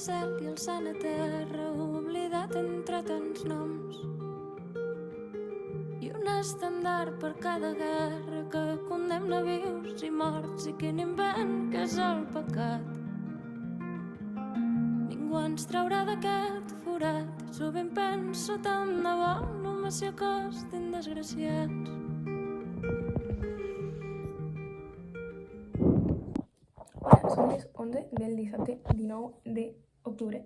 cel i el sant a terra, oblidat entre tants noms. I un estendard per cada guerra que condemna vius i morts, i quin invent que és el pecat. Ningú ens traurà d'aquest forat, sovint penso tant de bo, només si acostin desgraciats. Hola, són les 11 del dissabte 19 d'octubre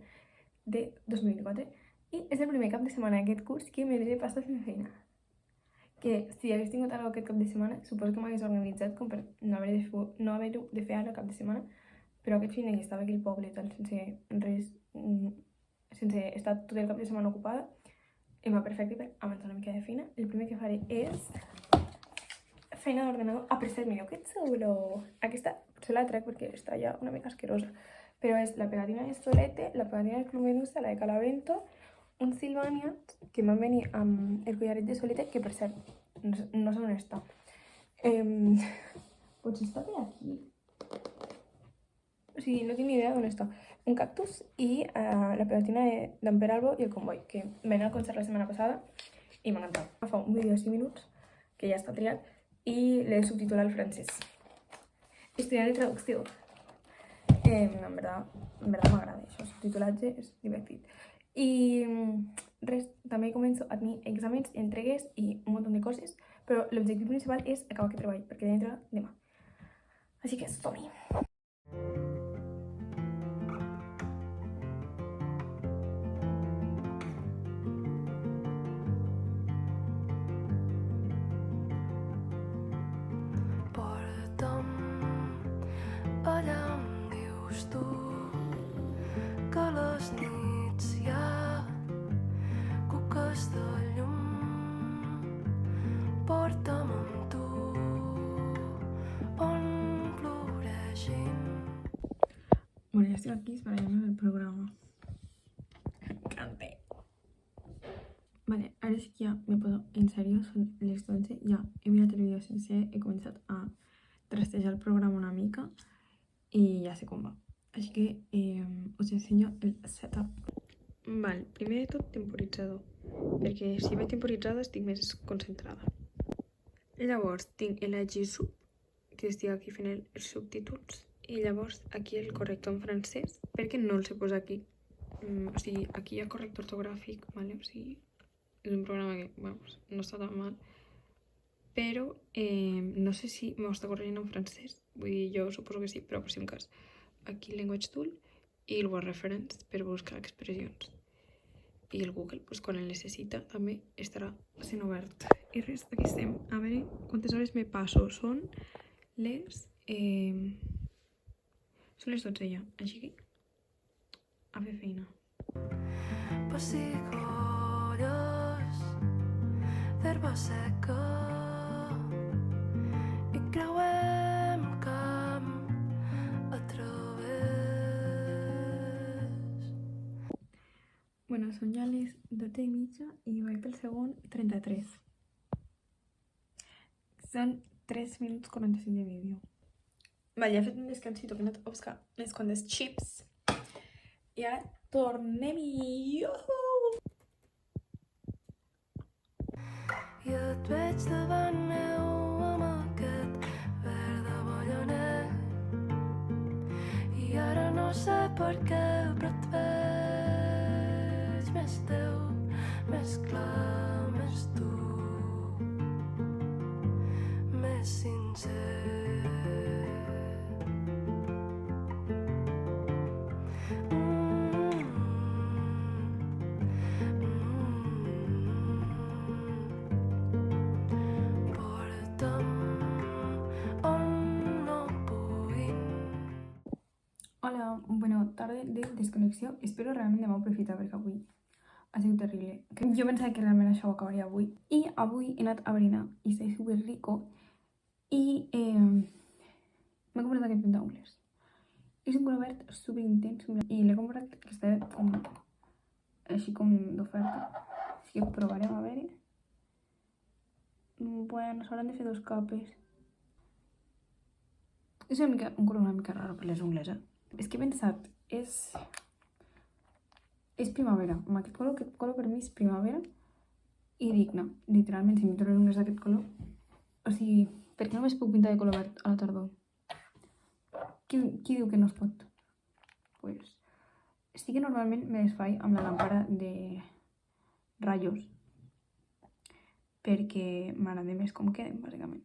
de 2024 i és el primer cap de setmana d'aquest curs que m'he passat fent feina. Que si hagués tingut alguna aquest cap de setmana, suposo que m'hagués organitzat com per no haver-ho de fer ara cap de setmana, però aquest fin que estava aquí al poble tal, sense res, sense estar tot el cap de setmana ocupada, em va perfecte per avançar una mica de feina. El primer que faré és feina d'ordenador. Ah, per cert, mireu que xulo! Aquesta potser la trec perquè està ja una mica asquerosa, però és la pegatina de Solete, la pegatina de Club Medusa, la de Calavento, un Silvania que m'han venir amb el collaret de Solete, que per cert, no sé on està. Potser està per aquí. O sigui, no tinc ni idea d'on està. Un cactus i la pegatina d'en Peralbo i el Convoy, que vam anar al concert la setmana passada i m'ha encantat. Fa un vídeo de 5 minuts, que ja està triat, i l'he subtitulat al francès. Estudiant de traducció. En verdad m'agrada això, el subtitulatge és divertit. I res, també començo a tenir exàmens, entregues i un munt de coses, però l'objectiu principal és acabar aquest treball, perquè he d'entrar demà. Així que som-hi! Porta'm allà on dius tu que les nits hi ha cuques de llum. Porta'm amb tu on floreixin. Bueno, ya estoy aquí esperando el programa. Cante. Vale, ahora sí que ya me puedo, en serio, son les 12, ja he mirat el vídeo sencer, he començat a trastejar el programa una mica i ja sé com va. Així que us ensenyo el setup. Val, primer de tot temporitzador, perquè si vaig temporitzada estic més concentrada. Llavors tinc el G-Sub, que estic aquí fent els subtítols, i llavors aquí el corrector en francès, perquè no el sé posar aquí. O sigui, aquí hi ha corrector ortogràfic, vale? O sigui, és un programa que, vamos, no està tan mal, però no sé si m'ho està corregint en francès, vull dir, jo suposo que sí, però per si un cas. Aquí el Language Tool i el Word Reference per buscar expressions. I el Google, pues, quan el necessita, també estarà sent obert. I res, aquí estem. A veure quantes hores me passo. Són les 12 ja, així que a fer feina. Pessigolles d'herba seca i creuem camp a través. Bueno, són ja les 12:30 i vaig pel segon 33. Són 3 minuts 45 de vídeo. Vale, ja he fet un descansito que he anat a buscar unes quantes chips. I ara tornem-hi! I et veig davant meu amb aquest verd de bolloner. I ara no sé per què, però et veig més teu, més clar, més tu, més sincer. Hola, bueno, tarde de desconnexió. Espero realment demà aprofitar perquè avui ha sigut terrible. Jo pensava que realment això ho acabaria avui. I avui he anat a berenar i està super rico. I m'he comprat aquest pentaules. És un color verd super intens i l'he comprat que està com així com d'oferta. Així que provarem a veure. Bueno, s'hauran de fer 2 capes. És un color una mica raro per les ungles, És que he pensat, és és primavera. Amb aquest color per mi és primavera i dic, no, literalment, si m'hi torno ungles d'aquest color, o sigui, per què només puc pintar de color verd a la tardor? Qui diu que no es pot? Pues, sí que normalment me les faig amb la làmpara de ratllos perquè m'agrada més com queden, bàsicament.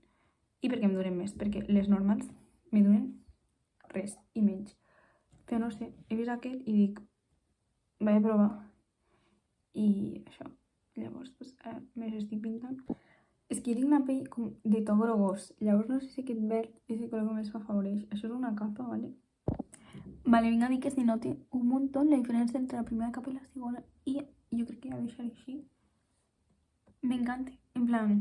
I perquè em duren més, perquè les normals me duren res i menys. Però no sé, he vist aquest i dic, vaig a provar. I això, llavors, pues, me les estic pintant. És que jo tinc una pell com de to grogós, llavors no sé si aquest verd és el color que més m'afavoreix. Això és una capa, ¿vale? Vale, vinc a dir que se note un montón la diferència entre la primera capa i la segona. I jo crec que ja deixaré així. M'encanta, en plan...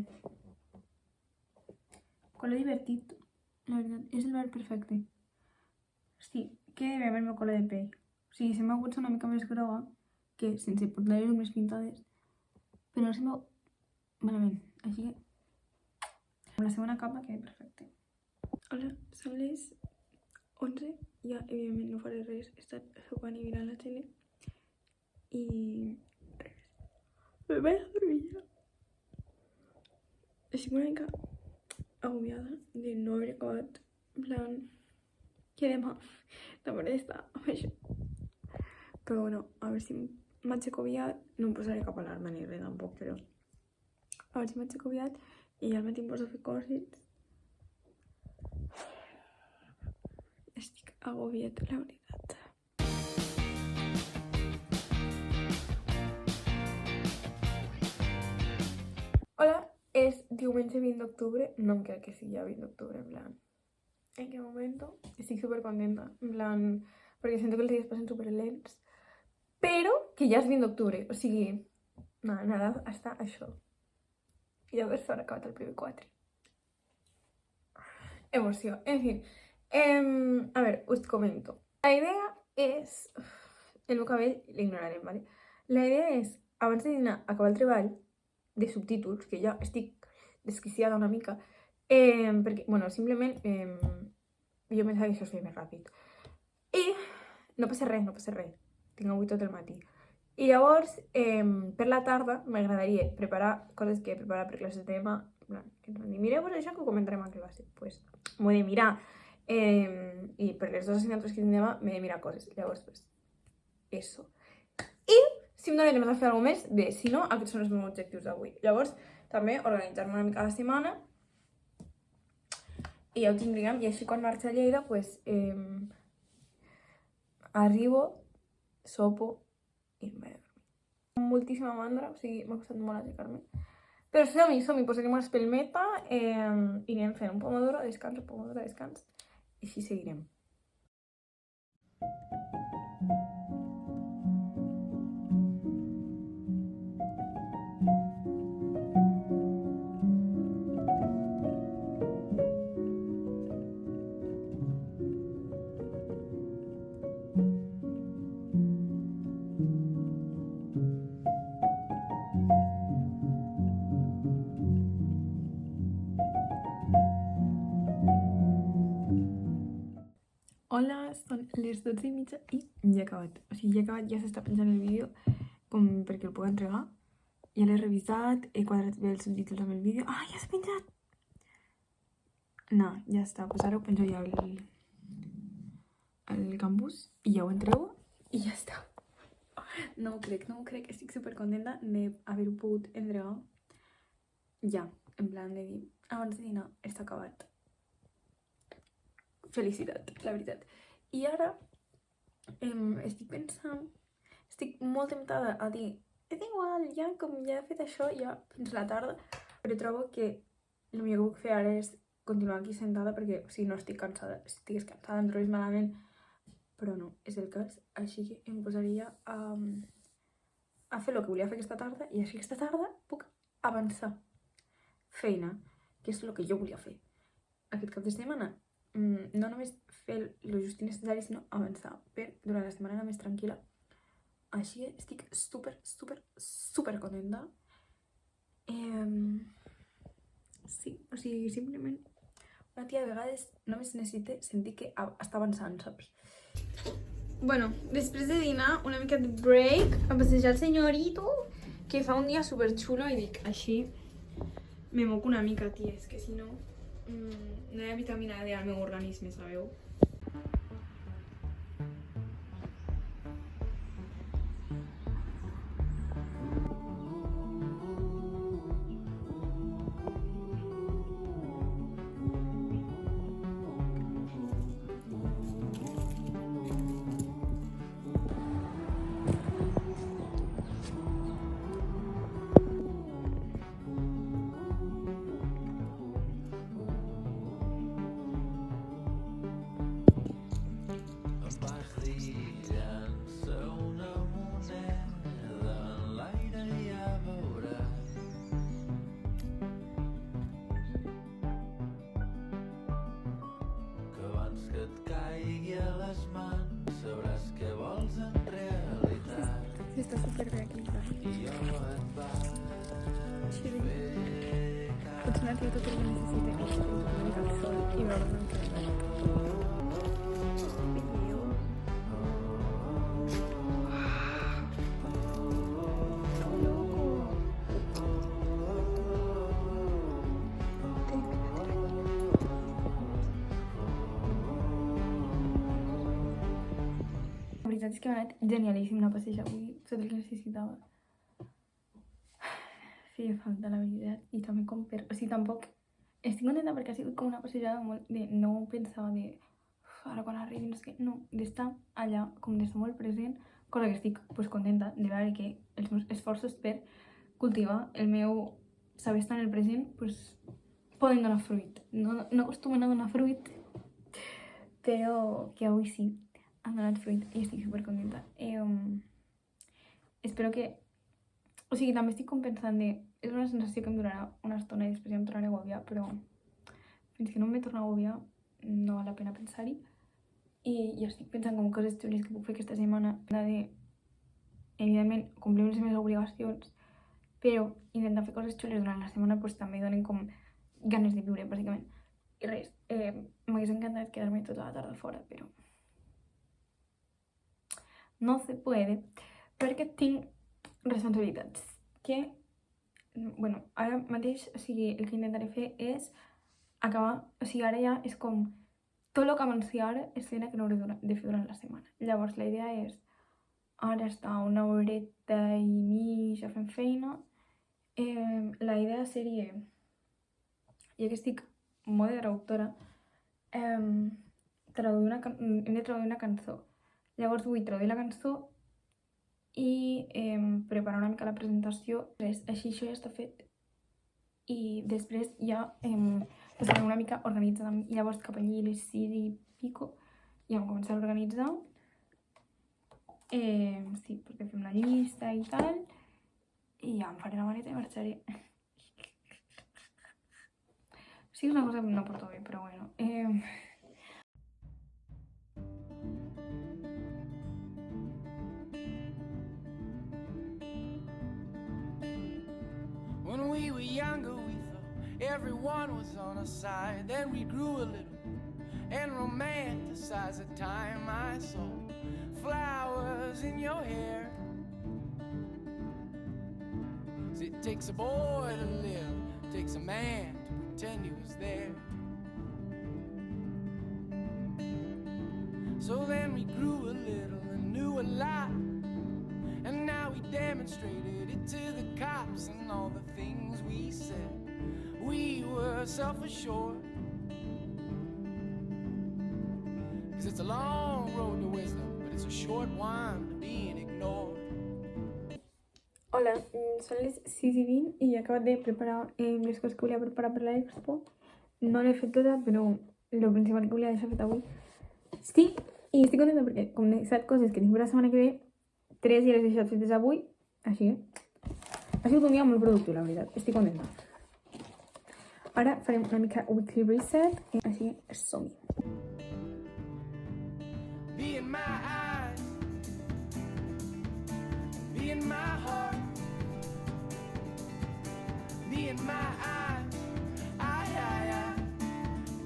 Color divertit, la veritat, és el verd perfecte. Sí, queda bé amb el meu color de pell. O sigui, se m'ha hagut una mica més groga, que sense portar les ungles pintades, però no se m'ha... malament, així que... Amb la segona capa queda perfecte. Hola, són les 11, ja evidentment no faré res, he estat sopant i mirant la tele i res. Me vaig a dormir ja. Estic una mica agobiada de no haver acabat, en plan, que demà també està amb això. Però bueno, a veure si m'haig agobiat, no em posaré cap alarma ni res tampoc, però a veure si m'haig agobiat i al matí em poso a fer coses. Estic agobiat, la veritat. Hola, és diumenge 20 d'octubre, no em crec que sigui ja 20 d'octubre, en plan... En qué momento estic supercontenta, en plan... Perquè sento que els dies passen superlents, però que ja és 20 d'octubre, o sigui... Nada, hasta això. I llavors s'haurà acabat el primer 4. Emoció, en fin. A veure, us comento. La idea és... El meu cabell l'ignorarem, ¿vale? La idea és, abans de dinar, acabar el treball de subtítols, que ja estic desquiciada una mica, perquè, bueno, simplement jo pensava que això es feia més ràpid. I no passa res, no passa res. Tinc avui tot el matí. I llavors, per la tarda, m'agradaria preparar coses que he preparat per classes de demà. Mireu-vos això que ho comentarem a classe. Pues, m'ho he de mirar. I per les dues assignatures que tinc demà, m'he de mirar coses. Llavors, pues, eso. I si em donen ganes de fer alguna més, bé, si no, aquests són els meus objectius d'avui. Llavors, també organitzar-me una mica la setmana i ja ho tindríem, i així quan marxi a Lleida, pues, arribo, sopo i em vaig a dormir. Amb moltíssima mandra, o sigui, m'ha costat molt aixecar-me. Però som-hi, posarem una espelmeta i anem fent un pomodoro, descans, i així seguirem. Hola, són les 12:30 i ja he acabat. O sigui, ja he acabat, ja s'està penjant el vídeo com perquè el puc entregar. Ja l'he revisat, he quadrat bé els subtítols amb el vídeo. Ah, ja s'ha penjat! No, ja està. Pues ara ho penjo ja al campus i ja ho entrego i ja està. No ho crec. Estic supercontenta d'haver-ho pogut entregar ja. En plan de dir, abans de dinar, està acabat. Felicitat, la veritat. I ara estic pensant, estic molt temptada a dir, és igual, ja com ja he fet això, ja fins a la tarda, però trobo que el millor que puc fer ara és continuar aquí sentada perquè, o sigui, no estic cansada, si estigués cansada em trobés malament, però no, és el cas, així que em posaria a fer el que volia fer aquesta tarda i així aquesta tarda puc avançar feina, que és el que jo volia fer aquest cap de setmana. No només fer el just i necessari, sinó avançar per durant la setmana més tranquil·la. Així que estic super contenta. Sí, o sigui, simplement una tia a vegades només necessita sentir que està avançant, saps? Bueno, després de dinar, una mica de break, a passejar el senyorito, que fa un dia superxulo i dic, així me moco una mica, tia, és que si no, no hi ha vitamina D al meu organisme, sabeu? Està superbé aquí, clar. Pots anar a tot el que necessites una mica al sol i veure una mica de La veritat és que m'ha anat genialíssim anar a passejar avui, tot el que necessitava. Feia falta, la veritat, i també com per... O sigui, tampoc... Estic contenta perquè ha sigut com una passejada molt de... No pensava de... Ara quan arribi, no sé què... No, d'estar allà, com d'estar molt present, cosa que estic pues, contenta de veure que els meus esforços per cultivar el meu saber estar en el present pues, poden donar fruit. No acostumen a donar fruit, però que avui sí han donat fruit i estic supercontenta. Espero que... O sigui, també estic com pensant de... És una sensació que em durarà una estona i després ja em tornaré a agobiar, però fins que no em torno a agobiar no val la pena pensar-hi. I estic pensant com coses xules que puc fer aquesta setmana. De, evidentment, complir les meves obligacions, però intentar fer coses xules durant la setmana pues, també donen com ganes de viure, bàsicament. I res, m'hagués encantat quedar-me tota la tarda fora, però... No se puede, perquè tinc responsabilitats que, bueno, ara mateix, o sigui, el que intentaré fer és acabar, o sigui, ara ja és com tot el que avanci ara és feina que no hauré de fer durant la setmana. Llavors, la idea és ara estar una horeta i mitja fent feina. La idea seria, ja que estic en mode traductora, hem de traduir una cançó. Llavors vull traduir la cançó i preparar una mica la presentació. Així això ja està fet. I després ja estaré una mica organitzada. I llavors cap allí les 6 i pico ja em començaré a organitzar. Sí, perquè fem una llista i tal. I ja em faré la maleta i marxaré. Sí, és una cosa que no porto bé, però bueno. When we were younger, we thought everyone was on our side. Then we grew a little and romanticized the time I saw flowers in your hair. See, it takes a boy to live, it takes a man to pretend he was there. So then we grew a little and knew a lot, and now we demonstrated it to the cops and all the things we said. We were self-assured, 'cause it's a long road to wisdom, but it's a short one to being ignored. Hola, són les 6:20 i he acabat de preparar les coses que volia preparar per l'expo. No l'he fet tota, però el principal que volia deixar fet avui. Sí, i estic contenta perquè com de 7 coses que tinc per la setmana que ve, 3 ja les he deixat fetes avui, així que ha sigut un dia molt productiu, la veritat. Estic contenta. Ara farem una mica weekly reset, així que som-hi. Be in my eyes, be in my heart, be in my eyes,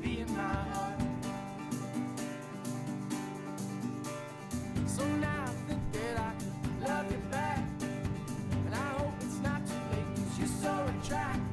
be in my heart. track